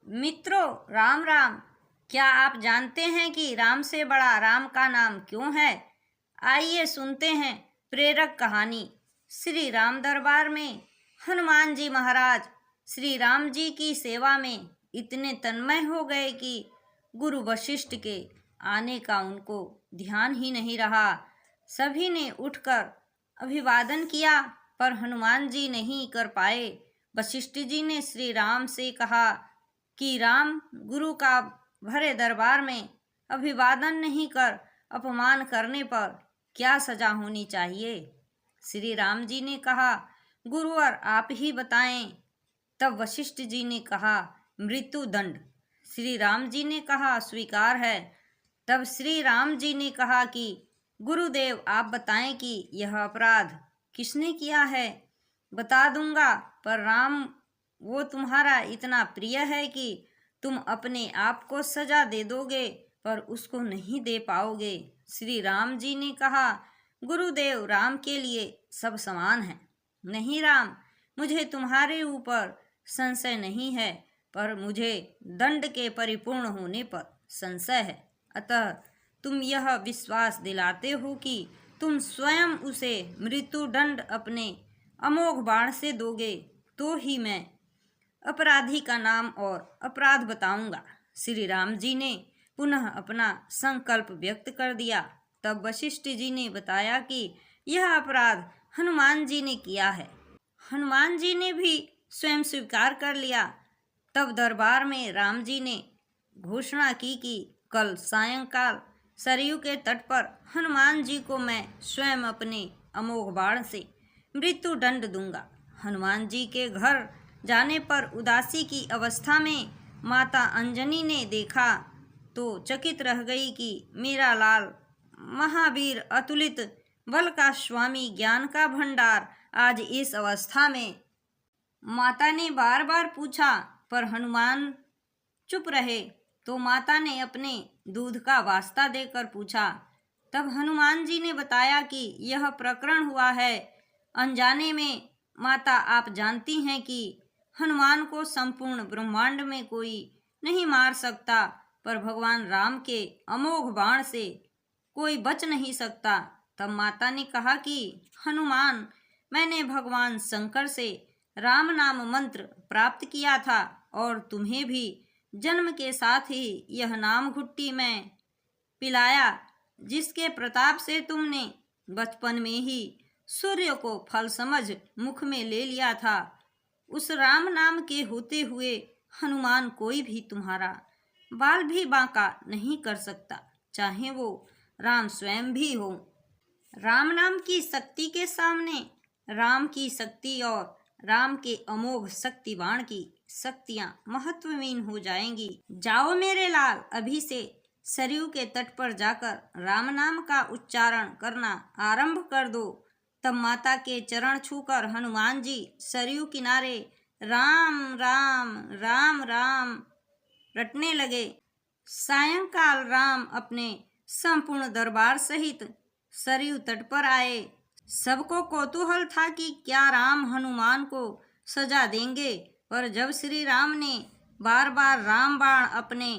मित्रों, राम राम। क्या आप जानते हैं कि राम से बड़ा राम का नाम क्यों है? आइए सुनते हैं प्रेरक कहानी। श्री राम दरबार में हनुमान जी महाराज श्री राम जी की सेवा में इतने तन्मय हो गए कि गुरु वशिष्ठ के आने का उनको ध्यान ही नहीं रहा। सभी ने उठकर अभिवादन किया, पर हनुमान जी नहीं कर पाए। वशिष्ठ जी ने श्री राम से कहा कि राम, गुरु का भरे दरबार में अभिवादन नहीं कर अपमान करने पर क्या सजा होनी चाहिए? श्री राम जी ने कहा, गुरुवर आप ही बताएं। तब वशिष्ठ जी ने कहा, मृत्यु दंड। श्री राम जी ने कहा, स्वीकार है। तब श्री राम जी ने कहा कि गुरुदेव आप बताएं कि यह अपराध किसने किया है? बता दूंगा, पर राम वो तुम्हारा इतना प्रिय है कि तुम अपने आप को सजा दे दोगे, पर उसको नहीं दे पाओगे। श्री राम जी ने कहा, गुरुदेव राम के लिए सब समान है। नहीं राम, मुझे तुम्हारे ऊपर संशय नहीं है, पर मुझे दंड के परिपूर्ण होने पर संशय है। अतः तुम यह विश्वास दिलाते हो कि तुम स्वयं उसे मृत्यु दंड अपने अमोघ बाण से दोगे, तो ही मैं अपराधी का नाम और अपराध बताऊंगा। श्री राम जी ने पुनः अपना संकल्प व्यक्त कर दिया। तब वशिष्ठ जी ने बताया कि यह अपराध हनुमान जी ने किया है। हनुमान जी ने भी स्वयं स्वीकार कर लिया। तब दरबार में राम जी ने घोषणा की कि कल सायंकाल सरयू के तट पर हनुमान जी को मैं स्वयं अपने अमोघ बाण से मृत्यु दंड दूंगा। हनुमान जी के घर जाने पर उदासी की अवस्था में माता अंजनी ने देखा तो चकित रह गई कि मेरा लाल महावीर अतुलित बल का स्वामी ज्ञान का भंडार आज इस अवस्था में। माता ने बार बार पूछा, पर हनुमान चुप रहे। तो माता ने अपने दूध का वास्ता देकर पूछा। तब हनुमान जी ने बताया कि यह प्रकरण हुआ है अनजाने में। माता आप जानती हैं कि हनुमान को संपूर्ण ब्रह्मांड में कोई नहीं मार सकता, पर भगवान राम के अमोघ बाण से कोई बच नहीं सकता। तब माता ने कहा कि हनुमान, मैंने भगवान शंकर से राम नाम मंत्र प्राप्त किया था और तुम्हें भी जन्म के साथ ही यह नाम घुट्टी में पिलाया, जिसके प्रताप से तुमने बचपन में ही सूर्य को फल समझ मुख में ले लिया था। उस राम नाम के होते हुए हनुमान कोई भी तुम्हारा बाल भी बांका नहीं कर सकता, चाहे वो राम स्वयं भी हो। राम नाम की शक्ति के सामने राम की शक्ति और राम के अमोघ शक्तिवान की शक्तियां महत्वहीन हो जाएंगी। जाओ मेरे लाल, अभी से सरयू के तट पर जाकर राम नाम का उच्चारण करना आरंभ कर दो। तब माता के चरण छूकर हनुमान जी सरयू किनारे राम राम राम राम रटने लगे। सायंकाल राम अपने संपूर्ण दरबार सहित सरयू तट पर आए। सबको कौतूहल था कि क्या राम हनुमान को सजा देंगे, पर जब श्री राम ने बार बार राम बाण अपने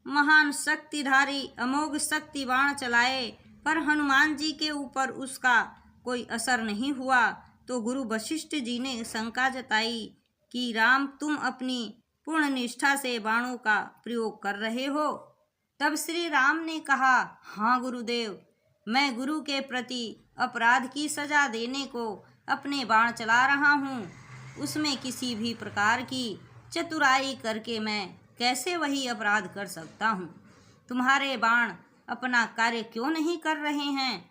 महान शक्तिधारी अमोघ शक्ति बाण चलाए, पर हनुमान जी के ऊपर उसका कोई असर नहीं हुआ, तो गुरु वशिष्ठ जी ने शंका जताई कि राम, तुम अपनी पूर्ण निष्ठा से बाणों का प्रयोग कर रहे हो। तब श्री राम ने कहा, हाँ गुरुदेव, मैं गुरु के प्रति अपराध की सजा देने को अपने बाण चला रहा हूँ। उसमें किसी भी प्रकार की चतुराई करके मैं कैसे वही अपराध कर सकता हूँ? तुम्हारे बाण अपना कार्य क्यों नहीं कर रहे हैं?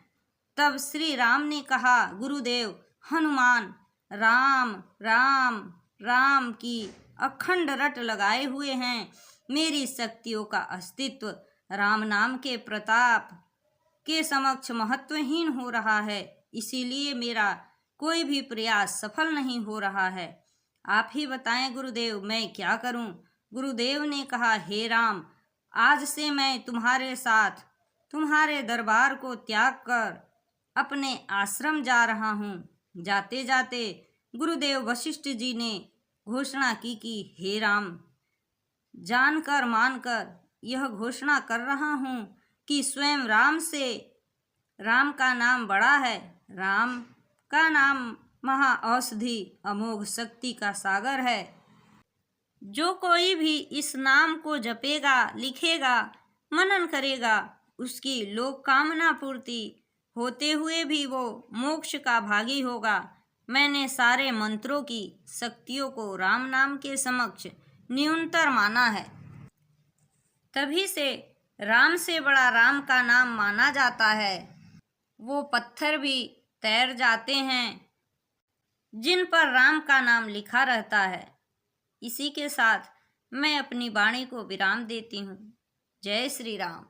तब श्री राम ने कहा, गुरुदेव, हनुमान राम राम राम की अखंड रट लगाए हुए हैं। मेरी शक्तियों का अस्तित्व राम नाम के प्रताप के समक्ष महत्वहीन हो रहा है, इसीलिए मेरा कोई भी प्रयास सफल नहीं हो रहा है। आप ही बताएं गुरुदेव, मैं क्या करूं? गुरुदेव ने कहा, हे राम, आज से मैं तुम्हारे साथ तुम्हारे दरबार को त्याग कर अपने आश्रम जा रहा हूँ। जाते जाते गुरुदेव वशिष्ठ जी ने घोषणा की कि हे राम, जानकर मानकर यह घोषणा कर रहा हूँ कि स्वयं राम का नाम बड़ा है। राम का नाम महाऔषधि अमोघ शक्ति का सागर है। जो कोई भी इस नाम को जपेगा, लिखेगा, मनन करेगा, उसकी लोक कामना पूर्ति होते हुए भी वो मोक्ष का भागी होगा। मैंने सारे मंत्रों की शक्तियों को राम नाम के समक्ष न्यूनतर माना है। तभी से राम से बड़ा राम का नाम माना जाता है। वो पत्थर भी तैर जाते हैं जिन पर राम का नाम लिखा रहता है। इसी के साथ मैं अपनी वाणी को विराम देती हूँ। जय श्री राम।